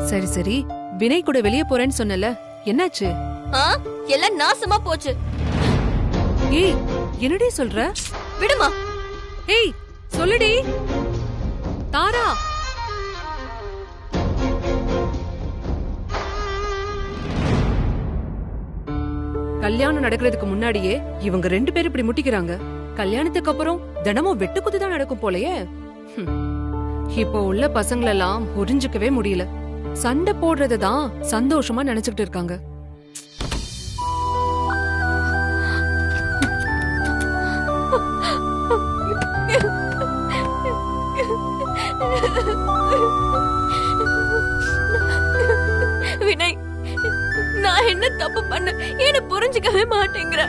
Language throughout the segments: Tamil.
சரி சரி, வினய் கூட வெளியே போறேன்னு சொன்னல, என்னாச்சு? எல்லாம் நாசமா போச்சு. ஏய், என்னடி சொல்ற? விடுமா. ஏய், சொல்லுடி. தாரா, கல்யாணம் நடக்கிறதுக்கு முன்னாடியே இவங்க 2 பேரும் இப்படி முட்டிக்கிறாங்க. கல்யாணத்துக்கு அப்புறம் தினமும் வெட்டுக்குத்து தான் நடக்கும் போலயே. இப்போ உள்ள பசங்களெல்லாம் புரிஞ்சுக்கவே முடியல. சண்டை போடுறதுதான் சந்தோஷமா நினைச்சுக்கிட்டு இருக்காங்க. வினய், நான் என்ன தப்பு பண்ண? என்ன புரிஞ்சுக்கவே மாட்டேங்கிற.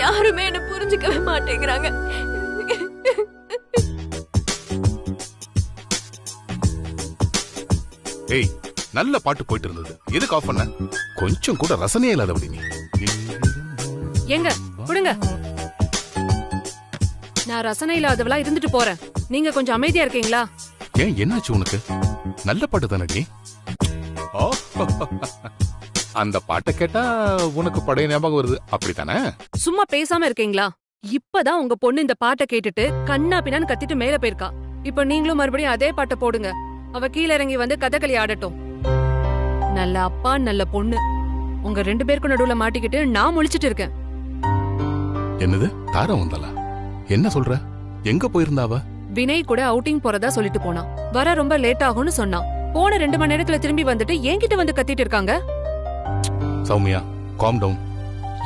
யாருமே என்ன புரிஞ்சுக்கவே மாட்டேங்கிறாங்க. ஏய், நல்ல பாட்டு போயிட்டு இருந்தது, எதுக்கு ஆஃப் பண்ண? கொஞ்சம் கூட ரசனையே இல்லாதபடி நீ. எங்க கொடுங்க. நான் ரசனை இல்லாதவளா இருந்துட்டு போறேன். நீங்க கொஞ்சம் அமைதியா இருக்கீங்களா? ஏன், என்னாச்சு உனக்கு? நல்ல பாட்டு தானே நீ. அந்த பாட்டை கேட்டா உனக்கு பழைய ஞாபகம் வருது, அப்படித்தானே? சும்மா பேசாம இருக்கீங்களா? இப்பதான் உங்க பொண்ணு இந்த பாட்டை கேட்டுட்டு கண்ணா பின்னான்னு கத்திட்டு மேல போயிருக்கா. இப்ப நீங்களும் மறுபடியும் அதே பாட்டை போடுங்க. அவ கீழ இறங்கி வந்து கதகளி ஆடட்டும். நல்ல அப்பா நல்ல பொண்ணு, உங்க 2 பேருக்கும் நடுவுல மாட்டிக்கிட்டு நான் முழிச்சிட்டு இருக்கேன். என்னது, தாரா வந்தாளா? என்ன சொல்ற? எங்க போயிருந்தா அவ? வினய் கூட அவுட்டிங் போறதா சொல்லிட்டு போனா. வர ரொம்ப லேட் ஆகும்னு சொன்னான். போன 2 மணி நேரத்துல திரும்பி வந்துட்டு என்கிட்ட வந்து கத்திட்டு இருக்காங்க. Soumya, calm down.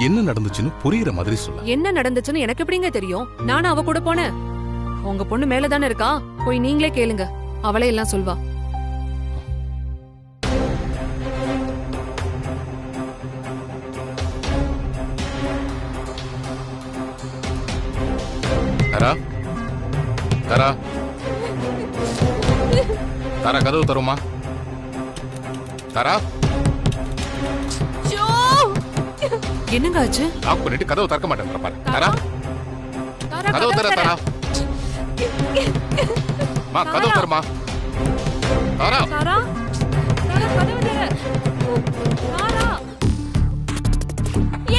என்ன நடந்துச்சுன்னு புரியுற மாதிரி சொல்ல. என்ன நடந்துச்சுன்னு எனக்கு எப்படிங்க தெரியும்? நானும் அவ கூட போனேன். உங்க பொண்ணு மேலதானே இருக்கா, போய் நீங்களே கேளுங்க, அவளே எல்லாம் சொல்வா. தாரா, தாரா, தாரா, கதவு தருமா? தாரா, என்னங்க ஆச்சு? லாக் பண்ணிட்டு கதவு திறக்க மாட்டேன் பாரு. தாரா, தாரா, கதவு தர. தாரா, மா, கதவு தருமா? தாரா, தாரா, தாரா, கதவு தர. தாரா,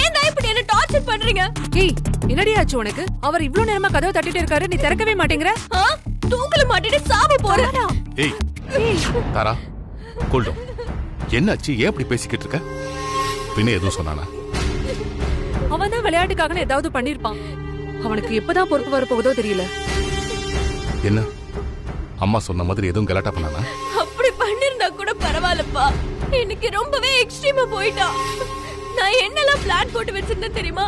ஏன் தான் இப்படி என்ன டார்ச்சர் பண்றீங்க? ஏய், என்னடி ஆச்சு உனக்கு? அவர் இவ்ளோ நேரமா கதவு தட்டிட்டு இருக்காரு, நீ திறக்கவே மாட்டேங்கற? தூக்கல மாட்டிட்டு சாவ போறடா. ஏய், தாரா, கூல் டவுன். என்னாச்சு? ஏன் அப்படி பேசிக்கிட்டு இருக்க? வினய் எதுவும் சொன்னானா? அவன் தான் விளையாட்டுக்காக ஏதாவது பண்ணிருப்பான். அவனுக்கு எப்பதான் பொறுப்பு வரப்போகுதோ தெரியல. என்ன, அம்மா சொன்ன மாதிரி எதுவும் கலாட்டா பண்ணானா? அப்படி பண்ணிருந்தா கூட பரவாயில்லப்பா. எனக்கு ரொம்பவே எக்ஸ்ட்ரீமா போயிட்டா. நான் என்னெல்லாம் பிளான் போட்டு வச்சிருந்தேன் தெரியுமா?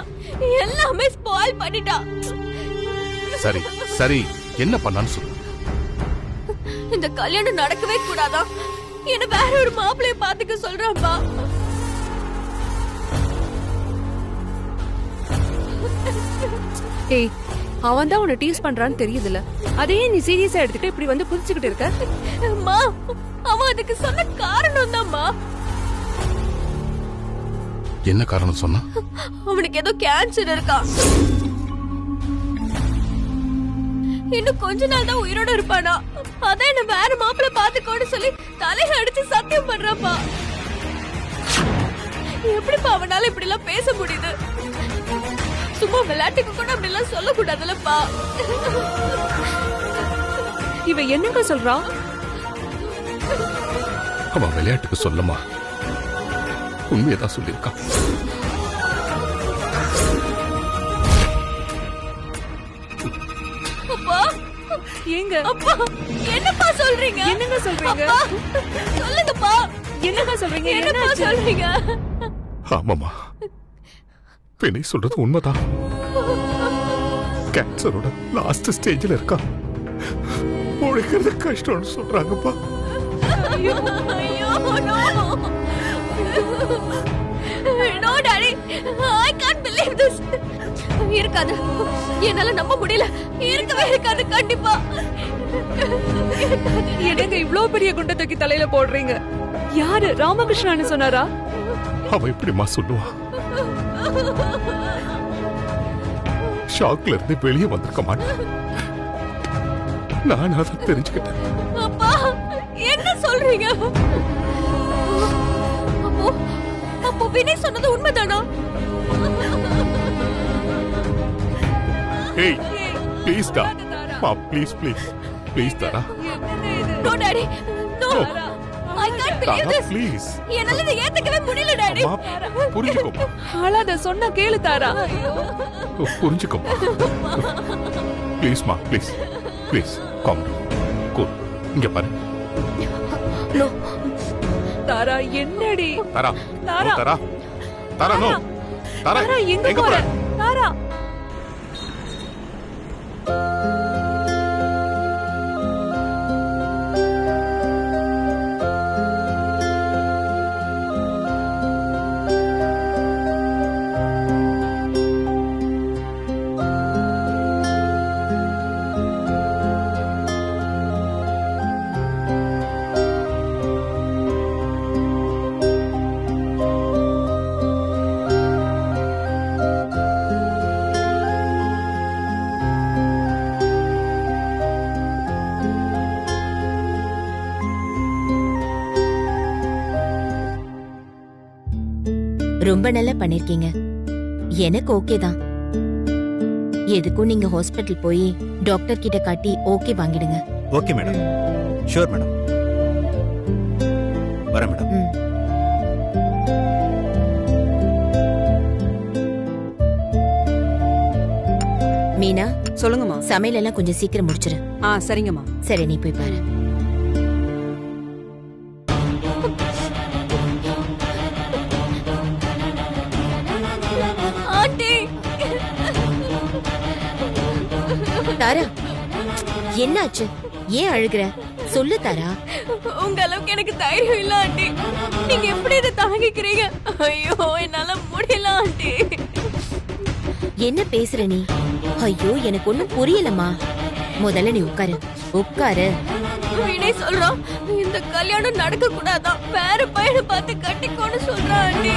எல்லாமே ஸ்பாயில் பண்ணிட்டா. சரி சரி, என்ன பண்ணான்னு சொல்லு. இந்த கல்யாணம் நடக்கவே கூடாதா? என்ன வேற ஒரு மாப்பிளைய பாத்துக்க சொல்றான்பா. ஏய், அவன் தான் உன்னை டீஸ் பண்றான்னு தெரியுதுல, அதையே நீ சீரியஸா எடுத்துட்டு இப்படி வந்து புடிச்சுக்கிட்டு இருக்க? அம்மா, அவன் அதுக்கு சொன்ன காரணம் தான்மா. என்ன காரணம் சொன்னா? அவனுக்கு ஏதோ கேன்சர் இருக்கா. இன்னும் கொஞ்ச நாள் தான் உயிரோட இருப்பானா. அதான் என்ன வேற மாப்பிள்ள பாத்துக்கோன்னு சொல்லி தலையில அடிச்சு சத்தியம் பண்றாப்பா. எப்படிப்பா அவனால இப்படி எல்லாம் பேச முடியுது? சும்மா விளையாட்டுக்கு கூட அப்படி எல்லாம் சொல்ல கூடாதுல்லப்பா. இவ என்னங்க சொல்றா? அவன் விளையாட்டுக்கு சொல்லமா, உண்மையதான் சொல்லியிருக்கான். அப்பா, ஏங்க அப்பா, என்னப்பா சொல்றீங்க? என்னங்க சொல்றீங்க? சொல்லுங்கப்பா. என்னங்க சொல்றீங்க? என்னப்பா சொல்றீங்க? ஆமாமா, வினய் சொல்றது உண்மைதான். கேன்சரோட லாஸ்ட் ஸ்டேஜ்ல இருக்கா. உழைக்கிறது கஷ்டம்னு சொல்றாங்கப்பா. ஐயோ, no. No daddy, I can't believe this. இருக்காது, என்னால நம்ப முடியல. இருக்கவே இருக்காது, கண்டிப்பா. என்னங்க இவ்ளோ பெரிய குண்டை தூக்கி தலையில போடுறீங்க? யாரு? ராமகிருஷ்ணன் சொன்னாரா? அவ எப்படிமா சொல்லுவா? ஷாக்ல இருந்து வெளியே வந்திருக்க மாட்டேன். நான் அதை தெரிஞ்சுக்கிட்டேன். அப்பா, என்ன சொல்றீங்க? அப்போ அப்போ வினய் சொன்னது உண்மைதானா? ஏய் ப்ளீஸ் டா மா please please please Tara no daddy no I can't believe Tara this. Please என்னால இதை ஏத்துக்கவே முடியல டாடி. புரிஞ்சுக்கோமா அழாத, சொன்னா கேளு தாரா. புரிஞ்சுக்கோமா ப்ளீஸ்மா ப்ளீஸ் ப்ளீஸ் கம் கூல் இங்க பாரு நோ தாரா, என்னடி தாரா தாரா. தாரா தாரா நோ தாரா தாரா, எங்க போற தாரா? ரொம்ப நல்லா பண்ணிருக்கீங்க. எனக்கு ஓகே தான். எதுக்கும் நீங்க ஹாஸ்பிடல் போய் டாக்டர் கிட்ட காட்டி ஓகே வாங்கிடுங்க. Okay madam, sure madam. வரேன் மேடம். மீனா, சொல்லுங்கம்மா. சமையல் எல்லாம் கொஞ்சம் சீக்கிரம் முடிச்சிரு. சரிங்கம்மா. சரி, நீ போய் பாரு. ஆண்டி தாரா, என்னாச்சு? ஏன் அழுகுற? சொல்லு தாரா. உங்க அளவுக்கு எனக்கு தைரியம் இல்ல ஆண்டி. நீங்க எப்படி இதை தாங்கிக்கிறீங்க? ஐயோ என்னால முடியல ஆண்டி. என்ன பேசுற நீ? ஐயோ, எனக்கு ஒண்ணும் புரியலம்மா. முதல்ல நீ உட்காரு, உட்காரு. வினய் சொல்றான் இந்த கல்யாணம் நடக்க கூடாதான், வேற பையனை பார்த்து கட்டிக்கோன்னு சொல்றான் ஆண்டி.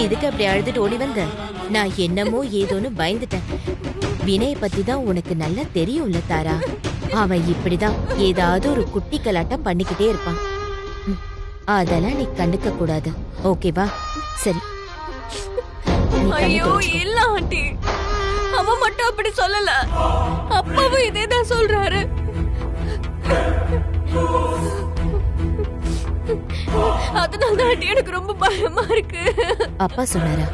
இதுக்கு அப்படி அழுதுட்டு ஓடி வந்த? நான் என்னமோ ஏதோன்னு பயந்துட்டேன். வினய பத்தி தான் உனக்கு நல்லா தெரியும்ல தாரா. அவன் இப்படிதான் ஏதாவது ஒரு குட்டி கலாட்டம் பண்ணிக்கிட்டே இருப்பான். அதெல்லாம் நீ கண்டுக்க கூடாது, ஓகேவா? சரி, நீ கண்ணு ஐயோ துடைச்சுக்கோ. இல்ல ஆண்டி, அவன் மட்டும் அப்படி சொல்லல, அப்பாவும் இதேதான் சொல்றாரு. அதனால ஆண்டி எனக்கு ரொம்ப பயமா இருக்கு. அப்பா சொன்னாரா?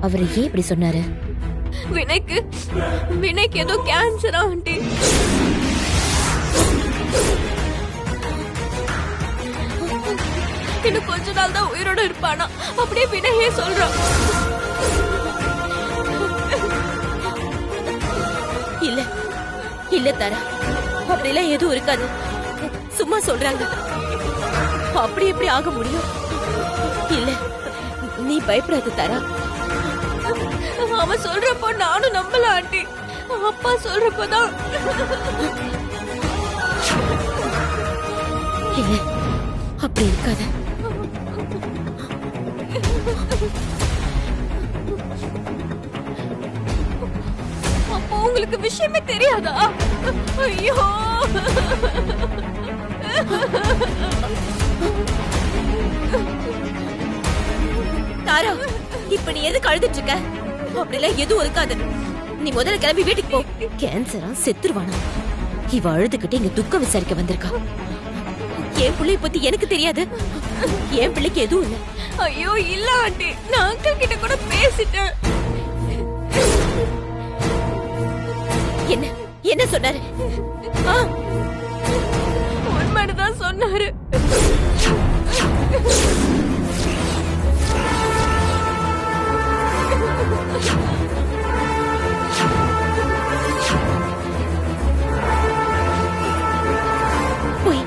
அவரு ஏன் இப்படி சொன்னாரு? வினய்க்கு ஏதோ கேன்சரா ஆண்டி. இன்னும் கொஞ்ச நாள் தான் உயிரோட இருப்பானா, அப்படியே வினயே சொல்றான். இல்ல இல்ல தாரா, அப்படிலாம் எதுவும் இருக்காது. சும்மா சொல்றாங்க. அப்படி எப்படி ஆக முடியும்? இல்ல, நீ பயப்படாத தாரா. அவன் சொல்றப்போ நானும் நம்பல ஆண்டி. அப்பா சொல்றப்பதான். இல்ல, அப்படி இருக்காது. அப்போ உங்களுக்கு விஷயமே தெரியாதா? ஐயோ தாரா, இப்ப நீ எதுக்கு அழுதுட்டு இருக்க? அப்படிலாம் எதுவும் இருக்காது. நீ முதல்ல கிளம்பி வீட்டுக்கு போ. கேன்சரா செத்துருவானா? இவ அழுதுகிட்டு இங்க துக்கம் விசாரிக்க வந்திருக்கா. என் பிள்ளை பத்தி எனக்கு தெரியாது. என் பிள்ளைக்கு எதுவும் இல்ல. ஐயோ இல்ல ஆண்டி, நான் அங்கிள் கிட்ட கூட பேசிட்டேன். என்ன என்ன சொன்னாரு? உண்மைதான் சொன்னாரு. போய்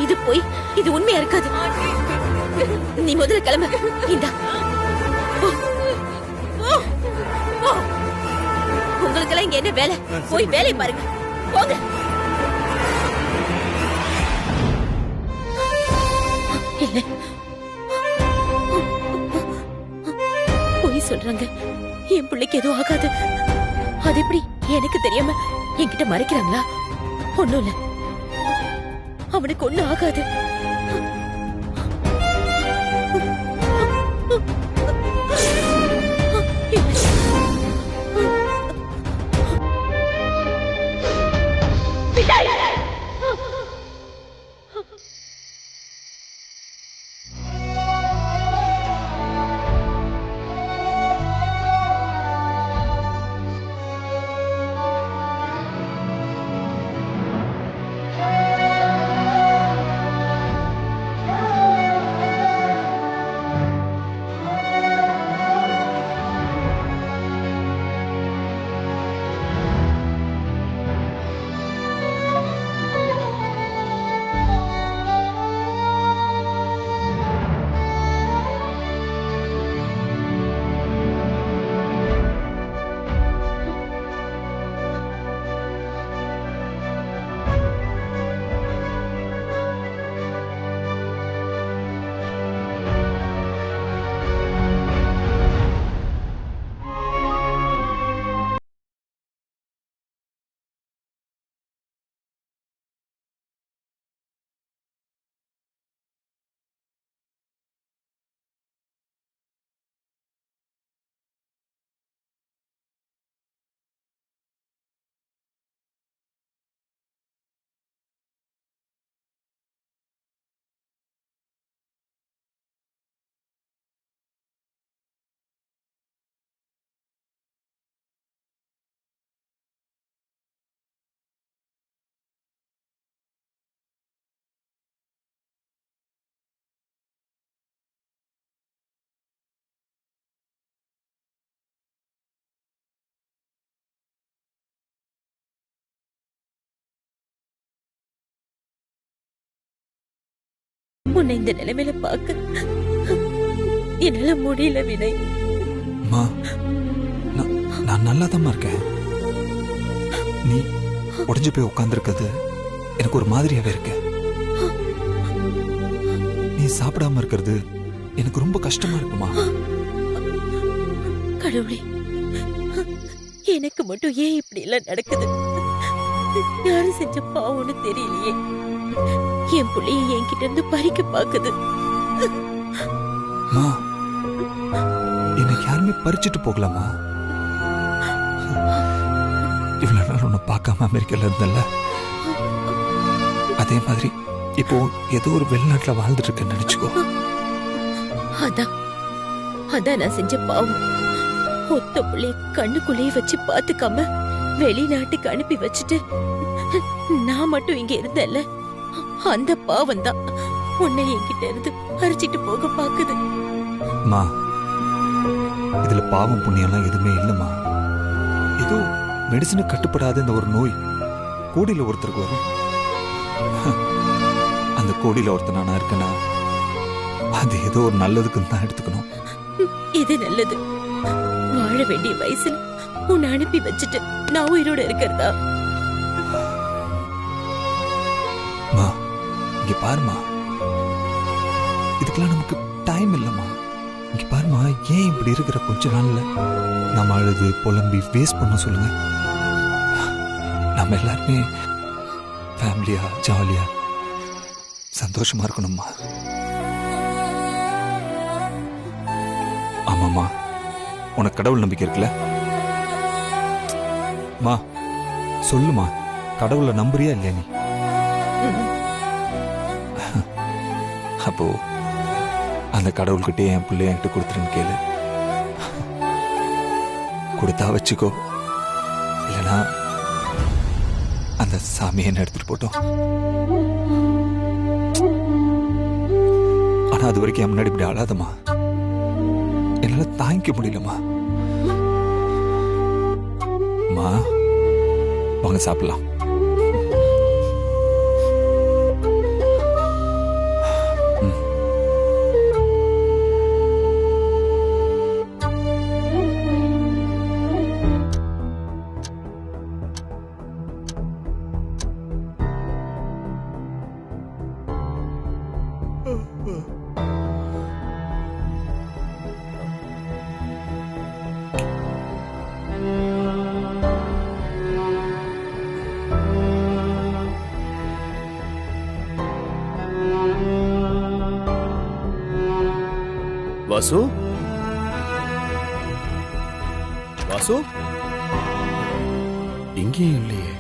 இது போய் இது உண்மையா இருக்காது. நீ முதல்ல கிளம்பு. இந்தா போ. போ. உங்களுக்கெல்லாம் இங்க என்ன வேலை? போய் வேலையை பாருங்க, போங்க. இல்ல, பொய் சொல்றாங்க. என் பிள்ளைக்கு எதுவும் ஆகாது. அது எப்படி எனக்கு தெரியாம என்கிட்ட மறைக்கிறாங்களா? ஒண்ணும் இல்ல, அவனுக்கு ஒண்ணும் ஆகாது. உன்னை இந்த நிலைமையில பார்க்க என்னால முடியல வினய். அம்மா, நான் நல்லாதாம்மா இருக்கேன். நீ உடைஞ்சு போய் உட்கார்ந்துருக்கிறது எனக்கு ஒரு மாதிரியாவே இருக்கு. நீ சாப்பிடாம இருக்கிறது எனக்கு ரொம்ப கஷ்டமா இருக்குமா. கடவுளே, எனக்கு மட்டும் ஏன் இப்படி எல்லாம் நடக்குது? யாரு செஞ்ச பாவம்னு தெரியலையே. என் புள்ளைய என்கிட்ட இருந்து பறிக்க பாக்குது. அம்மா, எனக்கு யாருமே பறிச்சுட்டு போகலாமா? இவ்வளவு நாள் உன்னை பார்க்காம அமெரிக்கால இருந்தல்ல, அதே மாதிரி இப்போ ஏதோ ஒரு வெளிநாட்டுல வாழ்ந்துட்டு இருக்கேன்னு நினைச்சுக்கோ. அதான் நான் செஞ்ச பாவம். ஒத்த புள்ளைய கண்ணுக்குள்ளேயே வச்சு பாத்துக்காம வெளிநாட்டுக்கு அனுப்பி வச்சுட்டு நான் மட்டும் இங்க இருந்தேன்ல, அந்த பாவம் தான் உன்னை என்கிட்ட இருந்து பறிச்சிட்டு போக பாக்குது. அம்மா, இதுல பாவம் புண்ணியம்லாம் எதுவுமே இல்லம்மா. ஏதோ மெடிசனு கட்டுப்படாத இந்த ஒரு நோய் கோடியில ஒருத்தருக்கு வரும். அந்த கோடியில ஒருத்தர் நானா இருக்கேன்னா அது ஏதோ ஒரு நல்லதுக்குன்னு தான் எடுத்துக்கணும். இது நல்லது. வாழ வேண்டிய வயசுல உன்னை அனுப்பி வச்சுட்டு நான் உயிரோட இருக்கிறதா? மா, இங்க பாருமா, இதுக்கெல்லாம் நமக்கு டைம் இல்லம்மா. இங்க பாருமா, ஏன் இப்படி இருக்கிற கொஞ்ச நாள்ல நம்ம அழுது புலம்பி வேஸ்ட் பண்ண சொல்லுங்க. நம்ம எல்லாருமே ஃபேமிலியா ஜாலியா சந்தோஷமா இருக்கணும்மா. ஆமாம்மா, உனக்கு கடவுள் நம்பிக்கை இருக்குல்ல? மா சொல்லுமா, கடவுளை நம்புறியா இல்லையா நீ? அப்போ அந்த கடவுள்கிட்டே என் பிள்ளைய என்கிட்ட கொடுத்துருன்னு கேளு. கொடுத்தா வச்சுக்கோ, இல்லைன்னா அந்த சாமியை என்ன எடுத்துட்டு போட்டோம். ஆனா அது வரைக்கும் என் முன்னாடி இப்படி அழாதம்மா. என்னால தாங்கிக்க முடியலம்மா. மா, வாங்க சாப்பிடலாம். வாசு வாசு இங்கேயும் இல்லையே.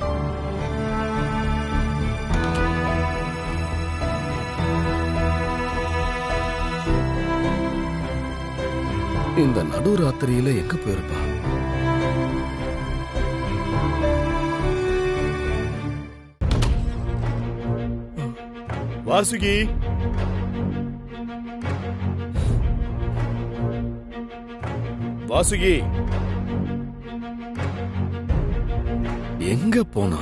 இந்த நடுராத்திரியில எங்க போயிருப்பா? வாசுகி, வாசுகி எங்க போனா?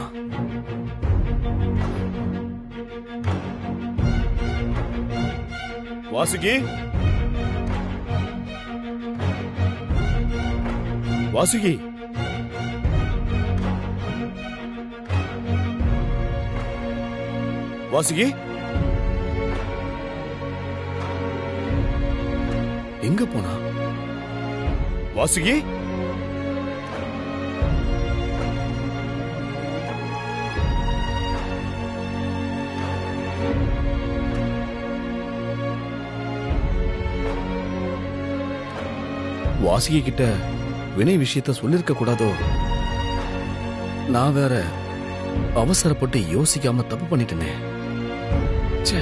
வாசுகி, வாசுகி, வாசுகி எங்க போனா? வாசுகி, வாசுகி கிட்ட வினய் விஷயத்த சொல்லிருக்க கூடாதோ? நான் வேற அவசரப்பட்டு யோசிக்காம தப்பு பண்ணிட்டேனே. ச்சே.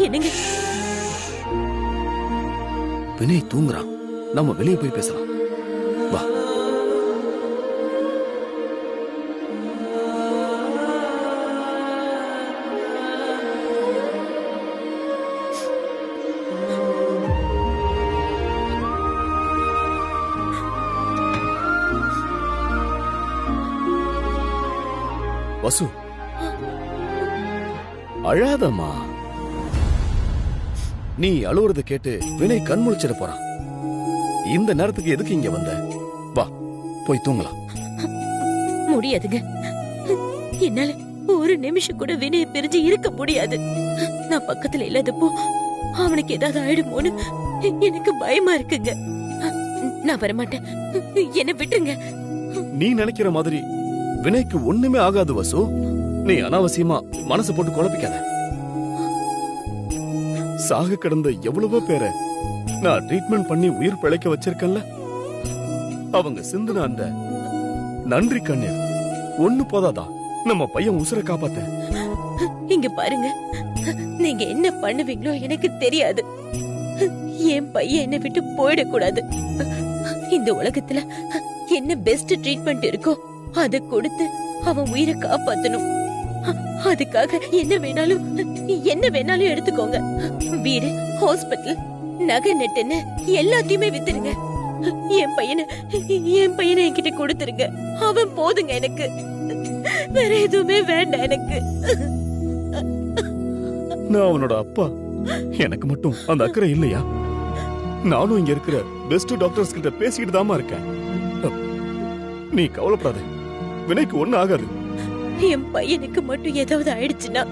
என்னங்க? வினய் தூங்குறான். நம்ம வெளியே போய் பேசலாம். வா. வசு, அழாதம்மா. நீ அழுவுறத கேட்டு வினய் கண் முழிச்சிட போறான். இந்த நேரத்துக்கு எதுக்கு இங்க வந்த? வா, போய் தூங்கலாம். முடியாதுங்க. என்னால ஒரு நிமிஷம் கூட வினய பிரிஞ்சு இருக்க முடியாது. நான் பக்கத்துல இல்லாதப்போ அவனுக்கு ஏதாவது ஆயிடுமோன்னு எனக்கு பயமா இருக்குங்க. நான் வரமாட்டேன். என்ன விட்டுருங்க. நீ நினைக்கிற மாதிரி வினய்க்கு ஒண்ணுமே ஆகாது வசு. நீ அனாவசியமா மனசை போட்டு குழப்பிக்காத. சாக கிடந்த எவ்வளவோ பேரை நான் ட்ரீட்மெண்ட் பண்ணி உயிர் பிழைக்க வச்சிருக்கேன்ல. அவங்க சிந்துன அந்த நன்றி கண்ணீர் ஒண்ணு போதாதா நம்ம பையன் உசுரை காப்பாத்த? இங்க பாருங்க, நீங்க என்ன பண்ணுவீங்களோ எனக்கு தெரியாது. என் பையன் என்னை விட்டு போயிடக்கூடாது. இந்த உலகத்துல என்ன பெஸ்ட் ட்ரீட்மெண்ட் இருக்கோ அதை கொடுத்து அவன் உயிரை காப்பாத்தணும். அதுக்காக என்ன வேணாலும் எடுத்துக்கோங்க. வீடு, ஹாஸ்பிட்டல், நகை, நெட்டுன்னு எல்லாத்தையுமே வித்துருங்க. என் பையனை என்கிட்ட கொடுத்துருங்க. அவன் போதுங்க எனக்கு. வேற எதுவுமே வேண்டாம் எனக்கு. நான் அவனோட அப்பா. எனக்கு மட்டும் அந்த அக்கறை இல்லையா? நானும் இங்க இருக்கிற பெஸ்ட் டாக்டர்ஸ் கிட்ட பேசிட்டு தாமா இருக்கேன். நீ கவலைப்படாத, வினய்க்கு ஒண்ணு ஆகாது. என் பையனுக்கு மட்டும் ஏதாவது ஆயிடுச்சுன்னா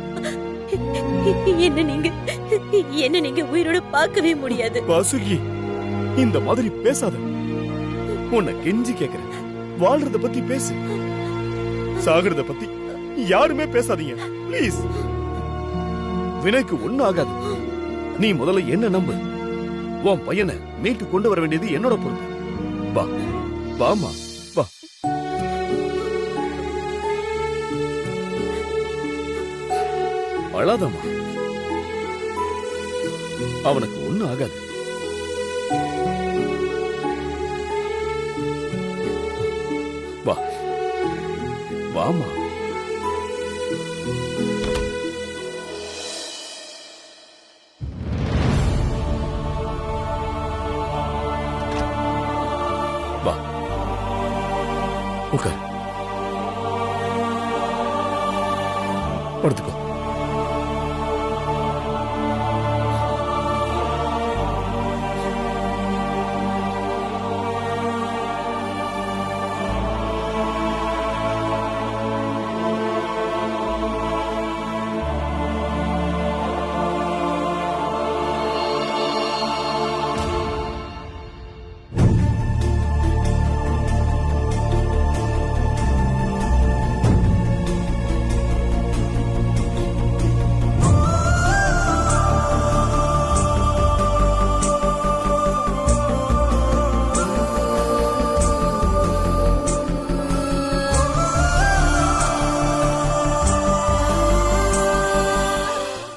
என்ன நீங்க உயிரோட பார்க்கவே முடியாது. வாசுகி, இந்த மாதிரி பேசாத. உன்னை கெஞ்சி கேக்குறேன். வாழ்றத பத்தி பேசு. சாகிறத பத்தி யாருமே பேசாதீங்க ப்ளீஸ். வினய்க்கு ஒண்ணு ஆகாது. நீ முதல்ல என்ன நம்பு. உன் பையனை மீட்டு கொண்டு வர வேண்டியது என்னோட பொறுப்பு. வா, வாமா, வா. அழாதம்மா. அவனுக்கு ஒண்ணு ஆகாது. வா, வாமா. வா, உட்கார். படுத்துக்கோ.